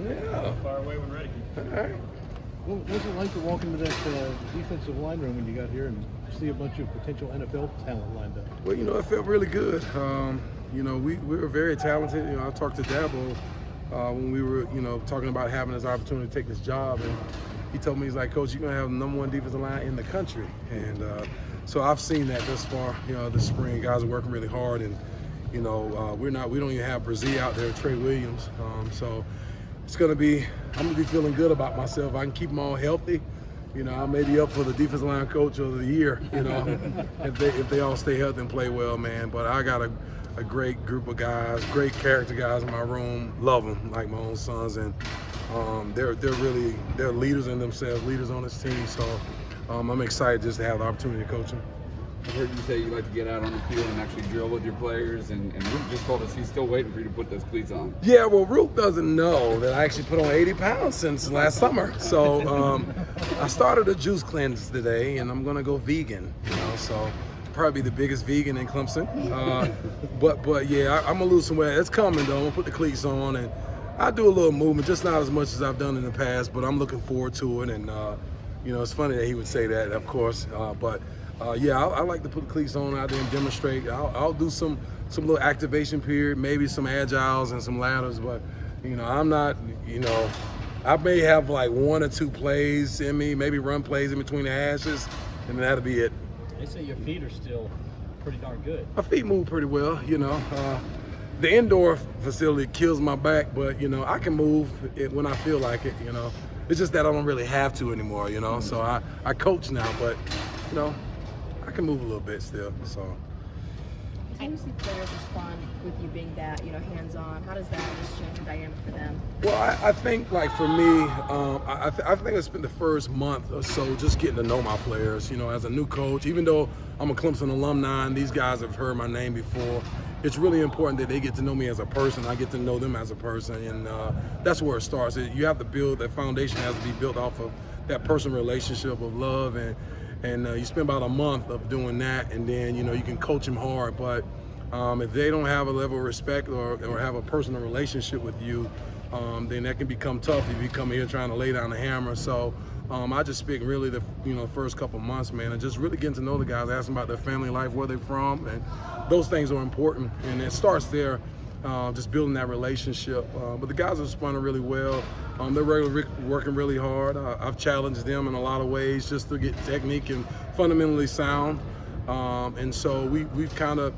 Yeah. Fire away when ready. All right. What was it like to walk into that defensive line room when you got here and see a bunch of potential NFL talent lined up? Well, it felt really good. We were very talented. I talked to Dabo when we were, talking about having this opportunity to take this job, and he told me, he's like, Coach, you're gonna have the #1 defensive line in the country, and so I've seen that thus far. This spring, guys are working really hard, and we don't even have Brazil out there, Trey Williams, so it's gonna be. I'm gonna be feeling good about myself. I can keep them all healthy. I may be up for the defensive line coach of the year, if they all stay healthy and play well, man. But I got a great group of guys, great character guys in my room. Love them like my own sons, and they're leaders in themselves, leaders on this team. So I'm excited just to have the opportunity to coach them. I've heard you say you like to get out on the field and actually drill with your players, and Luke just told us he's still waiting for you to put those cleats on. Yeah, well, Rook doesn't know that I actually put on 80 pounds since last summer. So I started a juice cleanse today, and I'm gonna go vegan. So probably the biggest vegan in Clemson. But yeah, I'm gonna lose some weight. It's coming though. I'm gonna put the cleats on, and I do a little movement, just not as much as I've done in the past. But I'm looking forward to it, and it's funny that he would say that, of course. I like to put the cleats on out there and demonstrate. I'll do some little activation period, maybe some agiles and some ladders, but I'm not, I may have like 1 or 2 plays in me, maybe run plays in between the hashes, and that'll be it. They say your feet are still pretty darn good. My feet move pretty well, The indoor facility kills my back, but I can move it when I feel like it. It's just that I don't really have to anymore. So I coach now, but I can move a little bit still. So. How do you see players respond with you being that, hands-on? How does that just change the dynamic for them? Well, I think, like, for me, I think I spent the first month or so just getting to know my players, as a new coach. Even though I'm a Clemson alumni and these guys have heard my name before, it's really important that they get to know me as a person. I get to know them as a person, and that's where it starts. You have to build, that foundation has to be built off of that personal relationship of love, and you spend about a month of doing that, and then you can coach them hard. But if they don't have a level of respect or have a personal relationship with you, then that can become tough if you come here trying to lay down the hammer. So I just spent really the first couple months, man, and just really getting to know the guys, asking about their family life, where they're from, and those things are important. And it starts there, just building that relationship. But the guys are responding really well. They're working really hard. I've challenged them in a lot of ways just to get technique and fundamentally sound. And so we've kind of,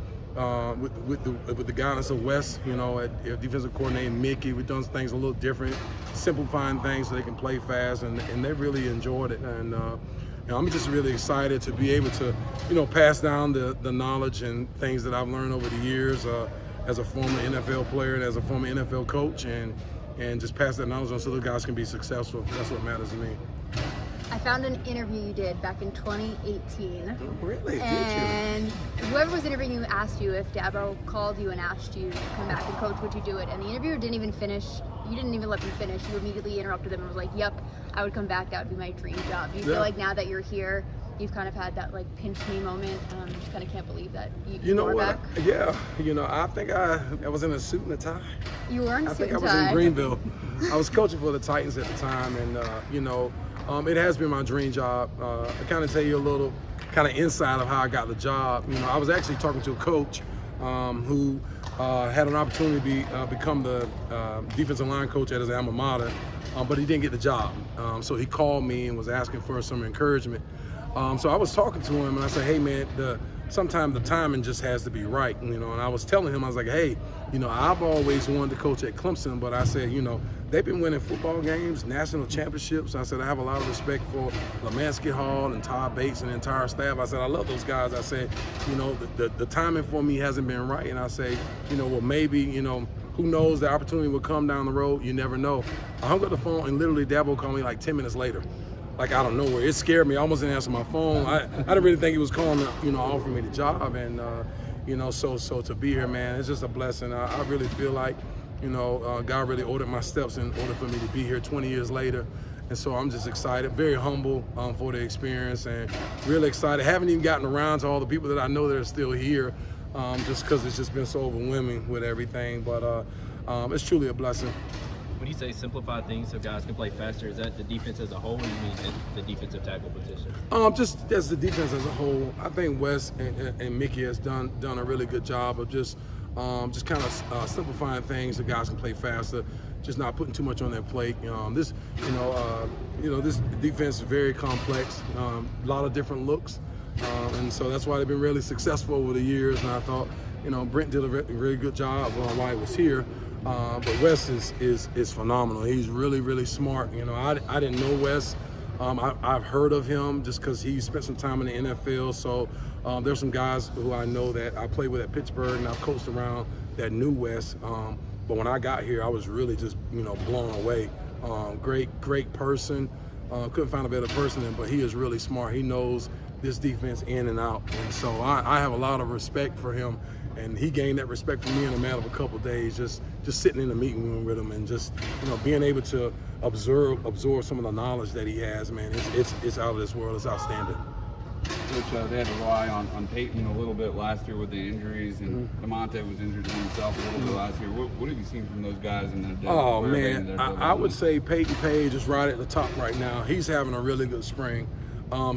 with the guidance of Wes, at defensive coordinator Mickey, we've done things a little different, simplifying things so they can play fast, and they really enjoyed it. And I'm just really excited to be able to, pass down the knowledge and things that I've learned over the years as a former NFL player and as a former NFL coach, and just pass that knowledge on so the guys can be successful. That's what matters to me. I found an interview you did back in 2018. Oh, really? And whoever was interviewing you asked you if Dabo called you and asked you to come back and coach, would you do it? And the interviewer didn't even finish. You didn't even let them finish. You immediately interrupted them and was like, yep, I would come back. That would be my dream job. Do you feel like now that you're here, you've kind of had that like pinch me moment? You just kind of can't believe that you are back? Yeah, I think I was in a suit and a tie. You were in a suit and tie. I think I was in Greenville. I was coaching for the Titans at the time, and it has been my dream job. I kind of tell you a little kind of inside of how I got the job. I was actually talking to a coach who had an opportunity to become the defensive line coach at his alma mater, but he didn't get the job. So he called me and was asking for some encouragement. So I was talking to him, and I said, hey, man, sometimes the timing just has to be right, and I was telling him, I was like, hey, I've always wanted to coach at Clemson, but I said, they've been winning football games, national championships. I said, I have a lot of respect for Lemansky Hall and Todd Bates and the entire staff. I said, I love those guys. I said, the timing for me hasn't been right, and I say, well, maybe, who knows, the opportunity will come down the road. You never know. I hung up the phone, and literally Dabo called me like 10 minutes later. Like out of nowhere. It scared me. I almost didn't answer my phone. I didn't really think he was calling to, offer me the job. And, so to be here, man, it's just a blessing. I really feel like, God really ordered my steps in order for me to be here 20 years later. And so I'm just excited, very humble for the experience, and really excited. Haven't even gotten around to all the people that I know that are still here, just because it's just been so overwhelming with everything. But it's truly a blessing. When you say simplify things so guys can play faster, is that the defense as a whole, or you mean the defensive tackle position? Just as the defense as a whole, I think Wes and Mickey has done a really good job of just kind of simplifying things so guys can play faster, just not putting too much on their plate. This defense is very complex, a lot of different looks, and so that's why they've been really successful over the years. And I thought, Brent did a really good job while he was here. But Wes is phenomenal. He's really, really smart. I didn't know Wes. I've heard of him just because he spent some time in the NFL. So there's some guys who I know that I played with at Pittsburgh and I've coached around that knew Wes. But when I got here, I was really just blown away. Great person. Couldn't find a better person, but he is really smart. He knows this defense in and out. And so I have a lot of respect for him. And he gained that respect for me in a matter of a couple of days, just sitting in the meeting room with him and just being able to absorb some of the knowledge that he has. Man, it's out of this world. It's outstanding. Coach, they had to rely on Peyton a little bit last year with the injuries, and DeMonte was injured himself a little bit last year. What have you seen from those guys in their Oh man, I would say Peyton Page is right at the top right now. He's having a really good spring.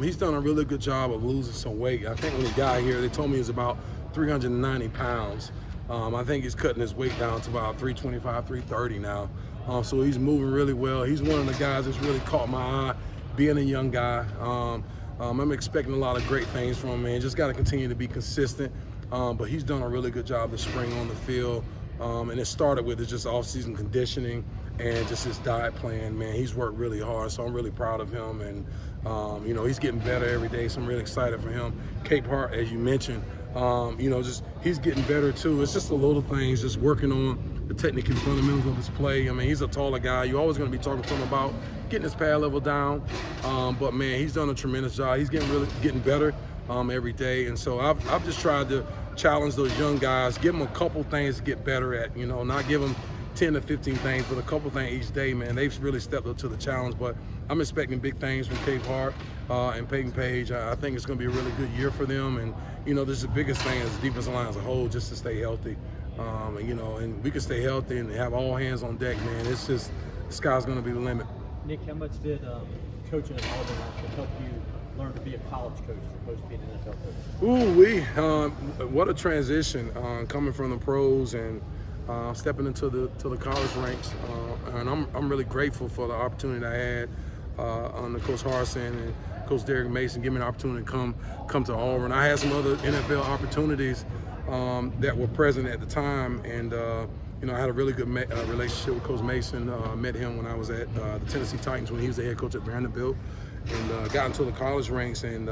He's done a really good job of losing some weight. I think when he got here, they told me he was about 390 pounds. I think he's cutting his weight down to about 325, 330 now. So he's moving really well. He's one of the guys that's really caught my eye, being a young guy. I'm expecting a lot of great things from him, man. Just got to continue to be consistent. But he's done a really good job this spring on the field. And it started with just off-season conditioning and just his diet plan, man. He's worked really hard, so I'm really proud of him. And, he's getting better every day, so I'm really excited for him. Cape Hart, as you mentioned, he's getting better too. It's just the little things, just working on the technique and fundamentals of his play. I mean, he's a taller guy. You're always going to be talking to him about getting his pad level down. But man, he's done a tremendous job. He's getting better every day. And so I've just tried to challenge those young guys, give them a couple things to get better at. Not give them 10 to 15 things, but a couple things each day, man. They've really stepped up to the challenge. But I'm expecting big things from Cape Hart and Peyton Page. I think it's going to be a really good year for them. And this is the biggest thing as the defensive line as a whole, just to stay healthy. And we can stay healthy and have all hands on deck, man. It's just, the sky's going to be the limit. Nick, how much did coaching at Auburn actually help you learn to be a college coach as opposed to being an NFL coach? What a transition coming from the pros and stepping into the college ranks. And I'm really grateful for the opportunity I had under Coach Harsin and Coach Derek Mason, give me an opportunity to come to Auburn. I had some other NFL opportunities that were present at the time, and I had a really good relationship with Coach Mason. Met him when I was at the Tennessee Titans when he was the head coach at Vanderbilt, and got into the college ranks. And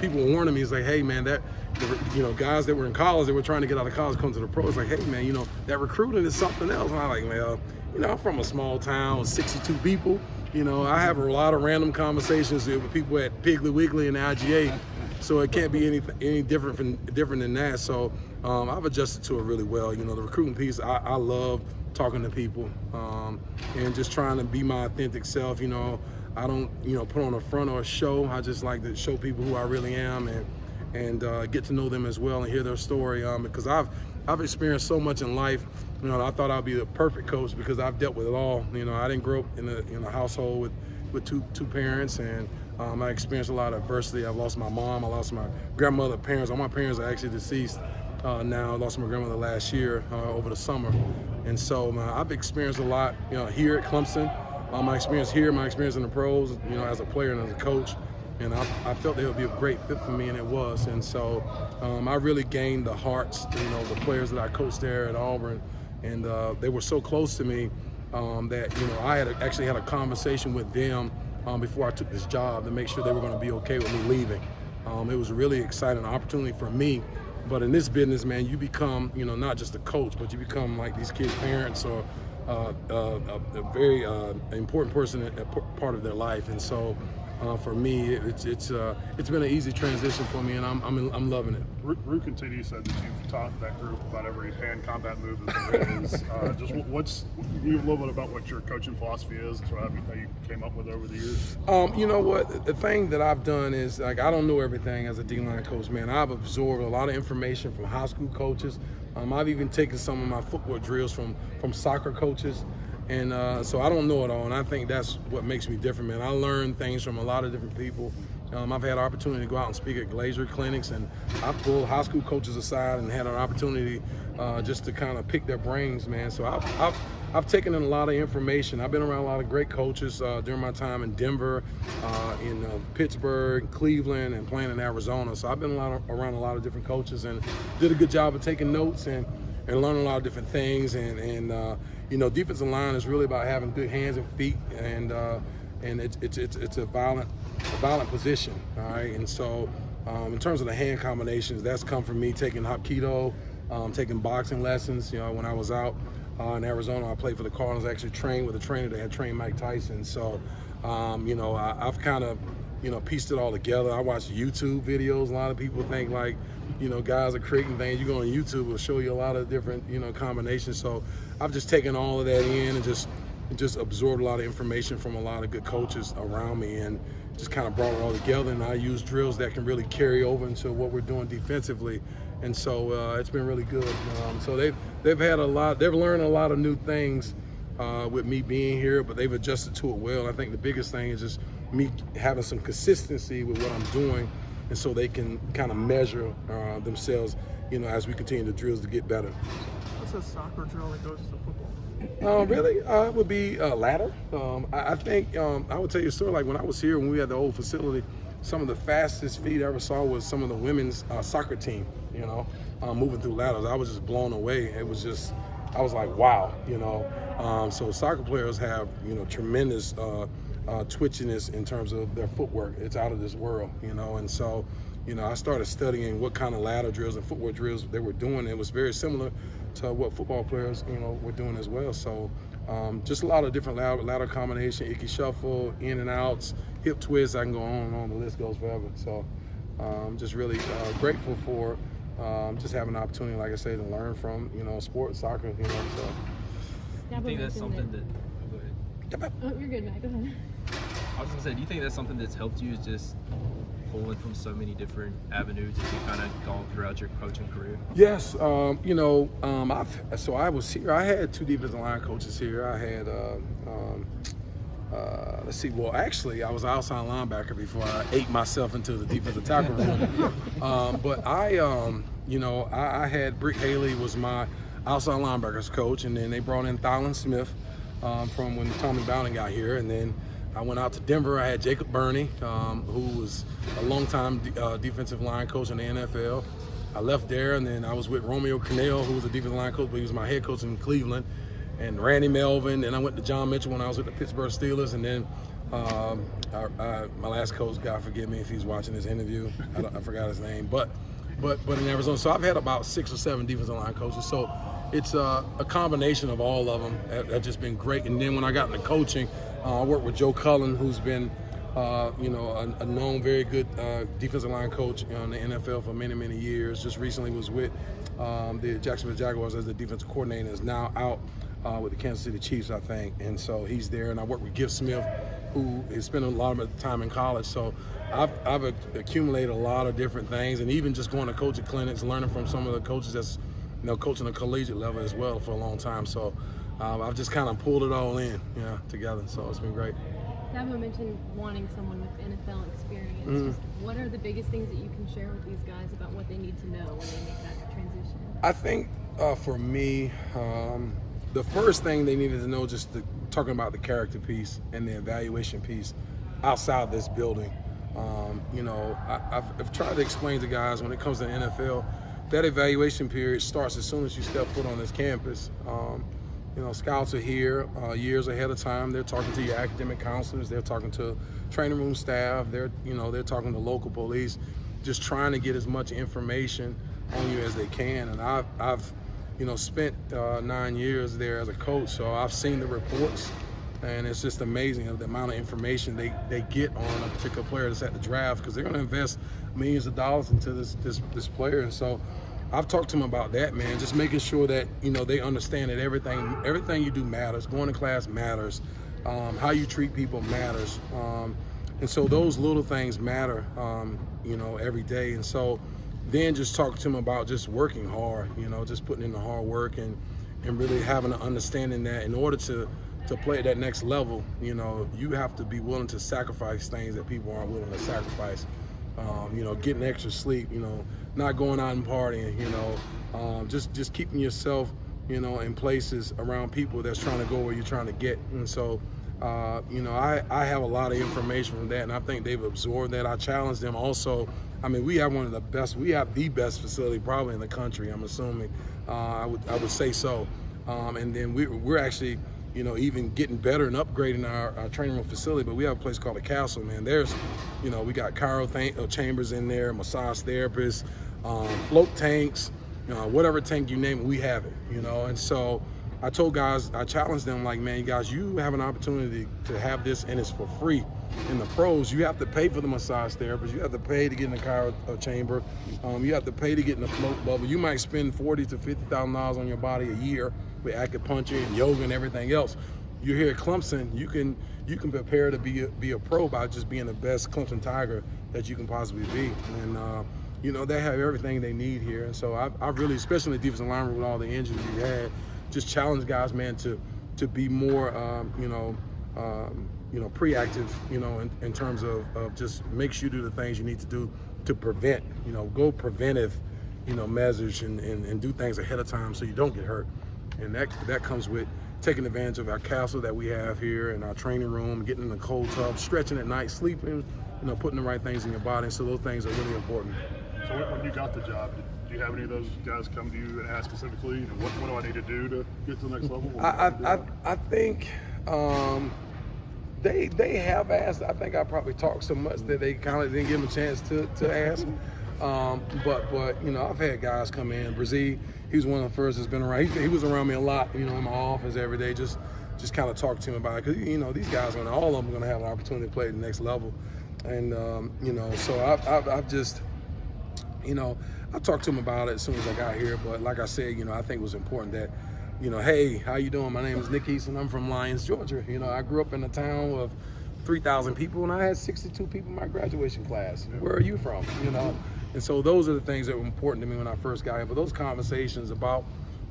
people were warning me. It's like, hey man, guys that were in college that were trying to get out of college come to the pros. Like, hey man, that recruiting is something else. And I'm like, man, I'm from a small town with 62 people. I have a lot of random conversations with people at Piggly Wiggly and IGA, so it can't be any different than that. So I've adjusted to it really well. The recruiting piece, I love talking to people and just trying to be my authentic self. I don't put on a front or a show. I just like to show people who I really am and get to know them as well and hear their story because I've experienced so much in life. I thought I'd be the perfect coach because I've dealt with it all. I didn't grow up in a household with two parents, and I experienced a lot of adversity. I've lost my mom, I lost my grandmother, parents. All my parents are actually deceased now. I lost my grandmother last year over the summer, and so I've experienced a lot. Here at Clemson, my experience here, my experience in the pros. As a player and as a coach. And I felt they would be a great fit for me, and it was. And so I really gained the hearts, the players that I coached there at Auburn. And they were so close to me that, I had actually had a conversation with them before I took this job to make sure they were going to be okay with me leaving. It was a really exciting opportunity for me. But in this business, man, you become, not just a coach, but you become like these kids' parents or a very important person, part of their life. And so for me, it's been an easy transition for me, and I'm loving it. Ru Continue said that you've taught that group about every hand combat move that there is. Just you a little bit about what your coaching philosophy is, and how you came up with over the years. You know what? The thing that I've done is I don't know everything as a D-line coach, man. I've absorbed a lot of information from high school coaches. I've even taken some of my footwork drills from soccer coaches. And so I don't know it all, and I think that's what makes me different, man. I learn things from a lot of different people. I've had an opportunity to go out and speak at Glazier clinics, and I've pulled high school coaches aside and had an opportunity just to kind of pick their brains, man. So I've taken in a lot of information. I've been around a lot of great coaches during my time in Denver, in Pittsburgh, Cleveland, and playing in Arizona. So I've been around a lot of different coaches and did a good job of taking notes and learning a lot of different things. And you know, defensive line is really about having good hands and feet, and it's a violent position, all right? And so in terms of the hand combinations, that's come from me taking Hapkido, taking boxing lessons. You know, when I was out in Arizona, I played for the Cardinals, actually trained with a trainer that had trained Mike Tyson. So, you know, I've kind of, you know, pieced it all together. I watch YouTube videos. A lot of people think like, you know, guys are creating things. You go on YouTube, it'll show you a lot of different, you know, combinations. So I've just taken all of that in and just absorbed a lot of information from a lot of good coaches around me and just kind of brought it all together. And I use drills that can really carry over into what we're doing defensively. And so it's been really good. So they've had a lot, they've learned a lot of new things with me being here, but they've adjusted to it well. I think the biggest thing is just me having some consistency with what I'm doing, and so they can kind of measure themselves, you know, as we continue the drills to get better. What's a soccer drill that goes to football? Really, it would be ladder. I think I would tell you a story. Like when I was here, when we had the old facility, some of the fastest feet I ever saw was some of the women's soccer team, you know, moving through ladders. I was just blown away. It was just, I was like, wow, you know. So soccer players have, you know, tremendous twitchiness in terms of their footwork. It's out of this world, you know. And so, you know, I started studying what kind of ladder drills and footwork drills they were doing. It was very similar to what football players, you know, were doing as well. So just a lot of different ladder combination, icky shuffle, in and outs, hip twists. I can go on and on. The list goes forever. So just really grateful for just having the opportunity, like I say, to learn from, you know, sports, soccer, you know. So. I think that's something that. Oh, go ahead. Oh, you're good, Matt. Go ahead. I was gonna say, do you think that's something that's helped you, is just pulling from so many different avenues as you kind of gone throughout your coaching career? Yes, you know, I was here. I had two defensive line coaches here. I had, let's see. Well, actually, I was an outside linebacker before I ate myself into the defensive tackle room. But you know, I had Brick Haley was my outside linebackers coach, and then they brought in Thylan Smith from when Tommy Bowden got here, and then I went out to Denver. I had Jacob Burney, who was a longtime defensive line coach in the NFL. I left there, and then I was with Romeo Cornell, who was a defensive line coach, but he was my head coach in Cleveland, and Randy Melvin. And I went to John Mitchell when I was with the Pittsburgh Steelers, and then my last coach, God forgive me if he's watching this interview, I forgot his name, but in Arizona. So I've had about 6 or 7 defensive line coaches. So it's a combination of all of them. That's just been great. And then when I got into coaching, I worked with Joe Cullen, who's been, you know, a known very good defensive line coach in the NFL for many, many years. Just recently was with the Jacksonville Jaguars as the defensive coordinator. Is now out with the Kansas City Chiefs, I think. And so he's there. And I worked with Giff Smith, who has spent a lot of time in college. So I've accumulated a lot of different things, and even just going to coaching clinics, learning from some of the coaches that's, you know, coaching the collegiate level as well for a long time. So I've just kind of pulled it all in, you know, together. So it's been great. Dabo mentioned wanting someone with NFL experience. Just what are the biggest things that you can share with these guys about what they need to know when they make that transition? I think for me, the first thing they needed to know, just talking about the character piece and the evaluation piece outside this building. You know, I've tried to explain to guys when it comes to the NFL, that evaluation period starts as soon as you step foot on this campus. You know, scouts are here years ahead of time. They're talking to your academic counselors. They're talking to training room staff. They're talking to local police, just trying to get as much information on you as they can. And I've you know, spent 9 years there as a coach, so I've seen the reports, and it's just amazing the amount of information they get on a particular player that's at the draft, because they're going to invest millions of dollars into this player. And so I've talked to them about that, man, just making sure that, you know, they understand that everything you do matters. Going to class matters. How you treat people matters. And so those little things matter, you know, every day. And so then just talk to them about just working hard, you know, just putting in the hard work and really having an understanding that in order to to play at that next level, you know, you have to be willing to sacrifice things that people aren't willing to sacrifice. You know, getting extra sleep, you know, not going out and partying, you know, just keeping yourself, you know, in places around people that's trying to go where you're trying to get. And so, you know, I have a lot of information from that, and I think they've absorbed that. I challenge them also. I mean, we have the best facility probably in the country, I'm assuming. I would say so. And then we're actually, you know, even getting better and upgrading our training room facility. But we have a place called the Castle, man. There's, you know, we got cryo chambers in there, massage therapists, float tanks, whatever tank you name it, we have it, you know. And so I told guys, I challenged them, like, man, you guys, you have an opportunity to have this, and it's for free. In the pros, you have to pay for the massage therapist. You have to pay to get in the cryo chamber. You have to pay to get in the float bubble. You might spend $40,000 to $50,000 on your body a year with acupuncture and yoga and everything else. You're here at Clemson. You can prepare to be a pro by just being the best Clemson Tiger that you can possibly be. And you know, they have everything they need here. And so I really, especially in the defensive line with all the injuries we had, just challenge guys, man, to be more, proactive, you know, in terms of just make sure you do the things you need to do to prevent, you know, go preventive, you know, measures and do things ahead of time so you don't get hurt. And that comes with taking advantage of our castle that we have here and our training room, getting in the cold tub, stretching at night, sleeping, you know, putting the right things in your body. So those things are really important. So when you got the job, do you have any of those guys come to you and ask specifically, you know, what do I need to do to get to the next level? I think they have asked. I think I probably talked so much that they kind of didn't give them a chance to ask. But you know, I've had guys come in. Brazil, he was one of the first that's been around. He was around me a lot, you know, in my office every day, just kind of talk to him about it, because you know, these guys, all of them are going to have an opportunity to play at the next level. And you know, so I've just, you know, I talked to him about it as soon as I got here. But like I said, you know, I think it was important that, you know, hey, how you doing? My name is Nick Eason. I'm from Lyons, Georgia. You know, I grew up in a town of 3,000 people, and I had 62 people in my graduation class. Where are you from? You know, and so those are the things that were important to me when I first got here. But those conversations about,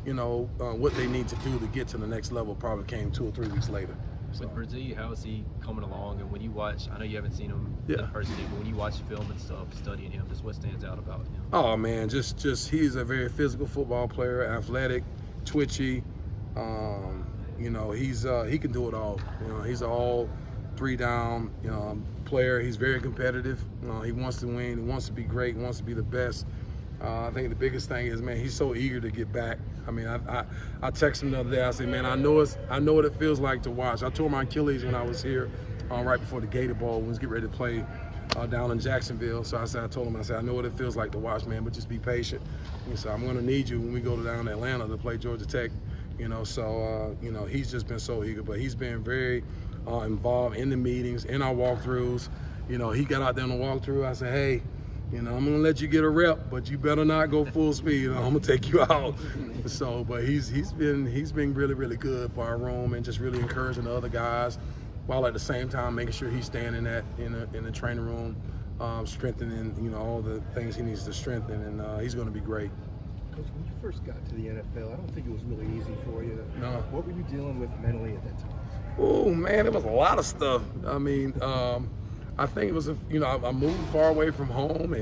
you know, what they need to do to get to the next level probably came 2 or 3 weeks later. So. With Brazil, how is he coming along? And when you watch, I know you haven't seen him in person, but when you watch film and stuff, studying him, just what stands out about him? Oh man, just he's a very physical football player, athletic, twitchy. You know, he can do it all. You know, he's an all 3 down, you know, player. He's very competitive. He wants to win. He wants to be great. He wants to be the best. I think the biggest thing is, man, he's so eager to get back. I mean, I texted him the other day. I said, man, I know what it feels like to watch. I tore my Achilles when I was here right before the Gator Bowl. We was getting ready to play down in Jacksonville. So I told him, I know what it feels like to watch, man, but just be patient. He said, I'm going to need you when we go down to Atlanta to play Georgia Tech. You know, so, you know, he's just been so eager. But he's been very involved in the meetings, in our walkthroughs. You know, he got out there on the walkthrough. I said, hey, you know, I'm gonna let you get a rep, but you better not go full speed. You know, I'm gonna take you out. So, but he's been really, really good for our room and just really encouraging the other guys, while at the same time making sure he's staying in the training room, strengthening, you know, all the things he needs to strengthen, and he's gonna be great. Coach, when you first got to the NFL, I don't think it was really easy for you. No. What were you dealing with mentally at that time? Oh man, it was a lot of stuff. I mean, I think it was, you know, I moved far away from home,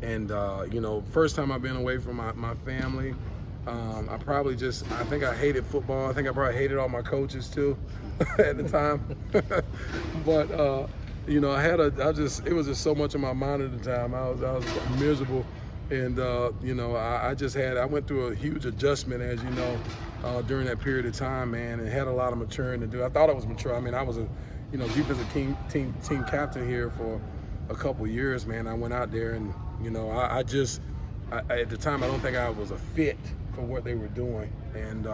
and you know, first time I've been away from my family. I think I hated football. I think I probably hated all my coaches too at the time. But you know, it was just so much in my mind at the time. I was miserable, and you know, I went through a huge adjustment, as you know, during that period of time, man, and had a lot of maturing to do. I thought I was mature. I mean, I was a, you know, defensive team captain here for a couple of years, man. I went out there, and you know, I at the time I don't think I was a fit for what they were doing, and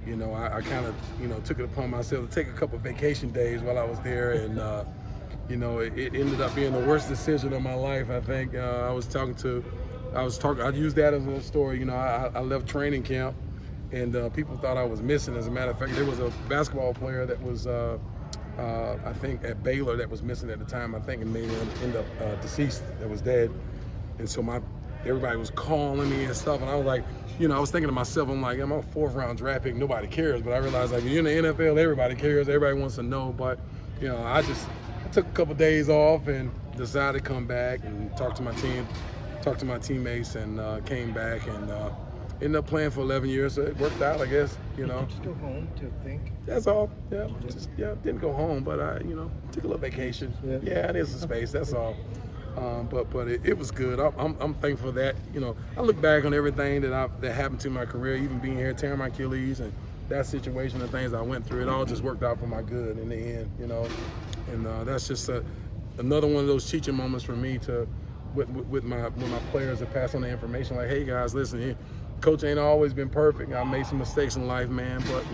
you know, I kind of, you know, took it upon myself to take a couple of vacation days while I was there, and you know, it ended up being the worst decision of my life. I think I used that as a story. You know, I left training camp, and people thought I was missing. As a matter of fact, there was a basketball player that was I think at Baylor that was missing at the time. I think it made him end up deceased, that was dead. And so my everybody was calling me and stuff, and I was like, I was thinking to myself, I'm like, I'm a 4th round draft pick, nobody cares. But I realized, like, when you're in the NFL, everybody cares, everybody wants to know. But I took a couple days off and decided to come back and talk to my teammates, and came back and ended up playing for 11 years. So it worked out, I guess. Did you just go home to think? That's all. Yeah, didn't go home, but I took a little vacation. Yeah, I needed some space. That's all. But it was good. I'm thankful for that. I look back on everything that happened to my career, even being here, tearing my Achilles, and that situation and things I went through. It all just worked out for my good in the end. And that's just another one of those teaching moments for me with my players to pass on the information. Like, hey guys, listen, coach ain't always been perfect. I made some mistakes in life, man. But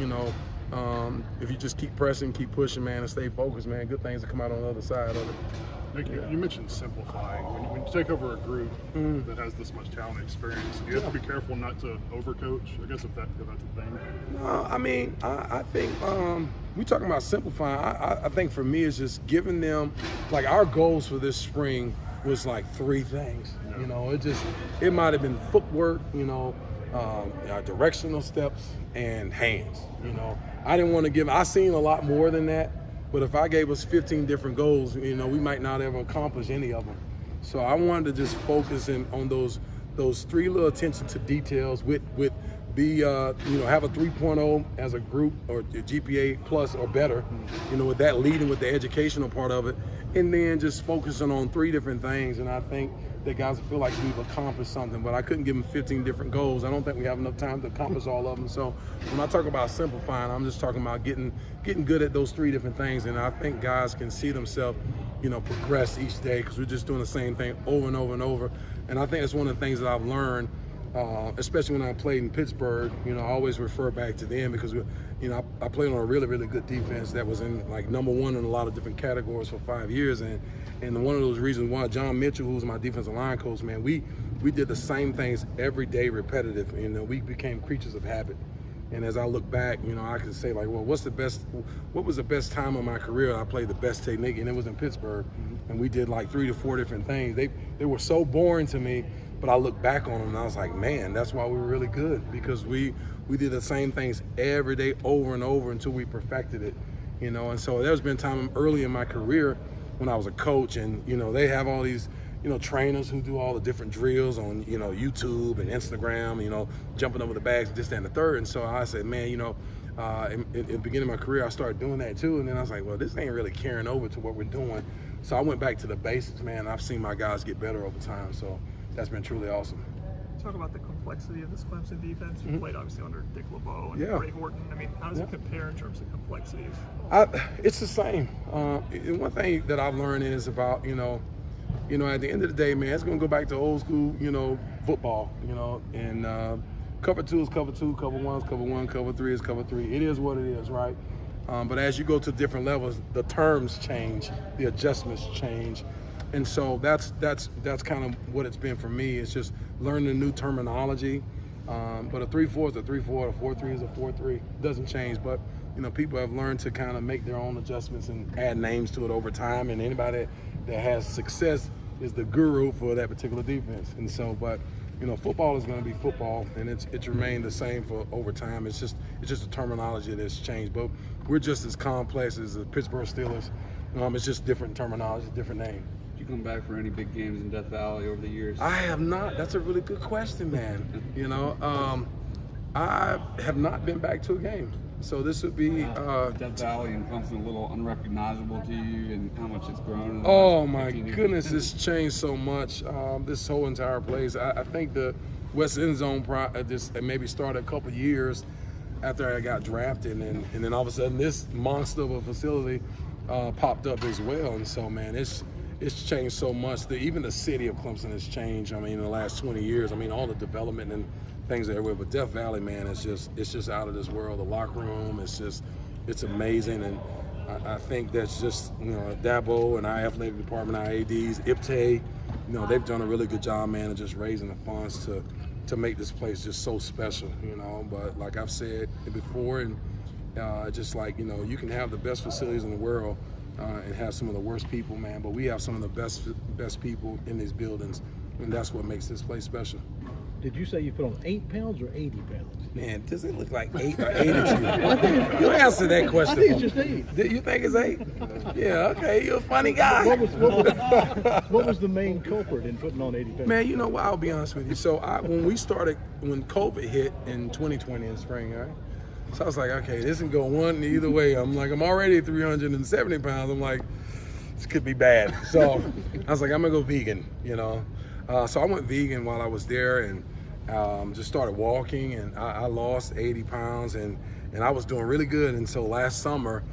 if you just keep pressing, keep pushing, man, and stay focused, man, good things will come out on the other side of it. Nick, you mentioned simplifying. When you take over a group that has this much talent and experience, do you have to be careful not to overcoach? I guess if that's a thing. No, I mean, I think we talking about simplifying. I think for me, it's just giving them, like, our goals for this spring was like 3 things. Yeah. It might have been footwork, directional steps, and hands. I didn't want to give. I seen a lot more than that. But if I gave us 15 different goals, we might not ever accomplish any of them. So I wanted to just focus on those 3 little attention to details have a 3.0 as a group, or a GPA plus or better, with that leading with the educational part of it, and then just focusing on 3 different things. And I think that guys feel like we've accomplished something, but I couldn't give them 15 different goals. I don't think we have enough time to accomplish all of them. So when I talk about simplifying, I'm just talking about getting good at those 3 different things. And I think guys can see themselves, progress each day, because we're just doing the same thing over and over and over. And I think it's one of the things that I've learned, especially when I played in Pittsburgh. I always refer back to them because I played on a really, really good defense that was in like number 1 in a lot of different categories for 5 years. And one of those reasons why John Mitchell, who was my defensive line coach, man, we did the same things every day, repetitive. We became creatures of habit. And as I look back, I can say, like, well, what was the best time of my career? I played the best technique, and it was in Pittsburgh. And we did like 3 to 4 different things. They were so boring to me, but I look back on them and I was like, man, that's why we were really good, because we did the same things every day over and over until we perfected it. And so there's been time early in my career when I was a coach, and they have all these trainers who do all the different drills on YouTube and Instagram, jumping over the bags, this, that, and the third. And so I said, man, in the beginning of my career, I started doing that too. And then I was like, well, this ain't really carrying over to what we're doing. So I went back to the basics, man. I've seen my guys get better over time. So that's been truly awesome. Talk about the complexity of this Clemson defense. You played obviously under Dick LeBeau and Ray Horton. I mean, how does it compare in terms of complexity? It's the same. And one thing that I've learned is about, at the end of the day, man, it's going to go back to old school, football, and cover 2 is cover 2, cover 1 is cover 1, cover 3 is cover 3. It is what it is, right? But as you go to different levels, the terms change, the adjustments change. And so that's kind of what it's been for me. It's just learning a new terminology. But a 3-4 is a 3-4, a 4-3 is a 4-3. It doesn't change, but people have learned to kind of make their own adjustments and add names to it over time. And anybody that has success is the guru for that particular defense. And so, but football is going to be football, and it's remained the same for over time. It's just a terminology that's changed. But we're just as complex as the Pittsburgh Steelers. It's just different terminology, different name. Did you come back for any big games in Death Valley over the years? I have not. That's a really good question, man. I have not been back to a game. So this would be Death Valley and Clemson a little unrecognizable to you, and how much it's grown in the oh last my 15 years? goodness, it's changed so much. This whole entire place. I think the West End Zone just maybe started a couple of years after I got drafted, and then all of a sudden this monster of a facility popped up as well. And so, man, it's changed so much. Even the city of Clemson has changed. I mean, in the last 20 years. I mean, all the development and things everywhere. But Death Valley, man, it's just out of this world. The locker room, it's amazing. And I think that's just, Dabo and our athletic department, our ADs, IPTE, they've done a really good job, man, of just raising the funds to make this place just so special, But like I've said before, and just like, you can have the best facilities in the world and have some of the worst people, man, but we have some of the best people in these buildings. and that's what makes this place special. Did you say you put on 8 pounds or 80 pounds? Man, does it look like 8 or 82? You answer that question. I think it's just 8. Do you think it's 8? Yeah, okay, you're a funny guy. What was the main culprit in putting on 80 pounds? Man, you know what? I'll be honest with you. So when COVID hit in 2020 in spring, right? So I was like, okay, this can go one either way. I'm already 370 pounds. I'm like, this could be bad. So I was like, I'm gonna go vegan, you know. So I went vegan while I was there and just started walking, and I lost 80 pounds, and I was doing really good until last summer.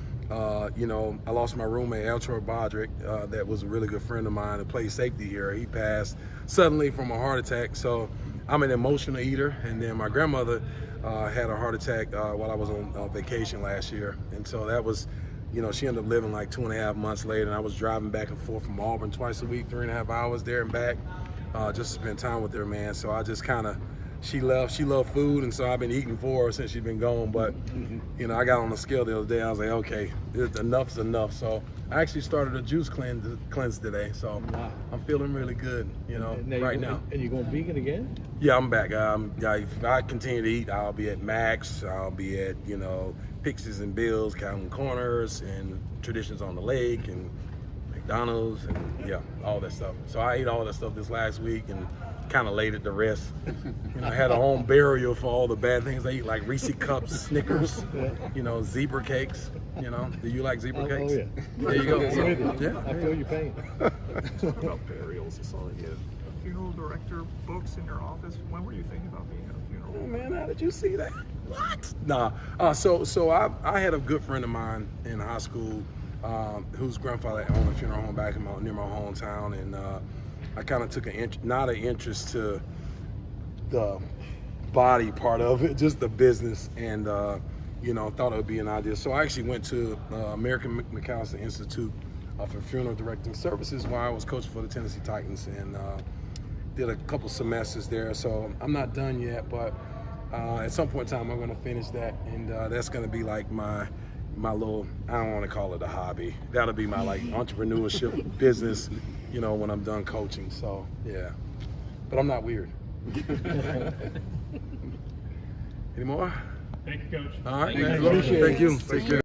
You know, I lost my roommate, Altroy Bodrick, that was a really good friend of mine that played safety here. He passed suddenly from a heart attack. So I'm an emotional eater, and then my grandmother had a heart attack while I was on vacation last year, and so that was, you know, she ended up living like 2.5 months later, and I was driving back and forth from Auburn twice a week, 3.5 hours there and back, just to spend time with her, man. So I just kind of, she loved food, and so I've been eating for her since she's been gone. But, you know, I got on the scale the other day, I was like, okay, enough's enough. So I actually started a juice cleanse today, so I'm feeling really good, you know, right now. And you're going vegan again? Yeah, I'm back. If I continue to eat, I'll be at Max, I'll be at, you know, Pixies and Bill's, Calvin Corners, and Traditions on the Lake, and McDonald's, and yeah, all that stuff. So I ate all that stuff this last week and kind of laid it to rest. You know, I had a home burial for all the bad things I eat, like Reese Cups, Snickers, you know, zebra cakes. You know, do you like zebra cakes? Oh yeah. There you go. So, yeah, I feel your pain. Talking about burials, I saw that you have a funeral director books in your office. When were you thinking about being at a funeral? Oh man, how did you see that? What? Nah. So I had a good friend of mine in high school whose grandfather owned a funeral home back near my hometown, and I kind of took not an interest to the body part of it, just the business, and you know, thought it would be an idea. So I actually went to American McAllister Institute for Funeral Directing Services while I was coaching for the Tennessee Titans, and did a couple semesters there. So I'm not done yet, but at some point in time I'm going to finish that, and that's going to be like my little, I don't want to call it a hobby. That'll be my like entrepreneurship business, you know, when I'm done coaching. So yeah, but I'm not weird. Any more? Thank you, Coach. All right, Thank man. you. Thank you. Take care.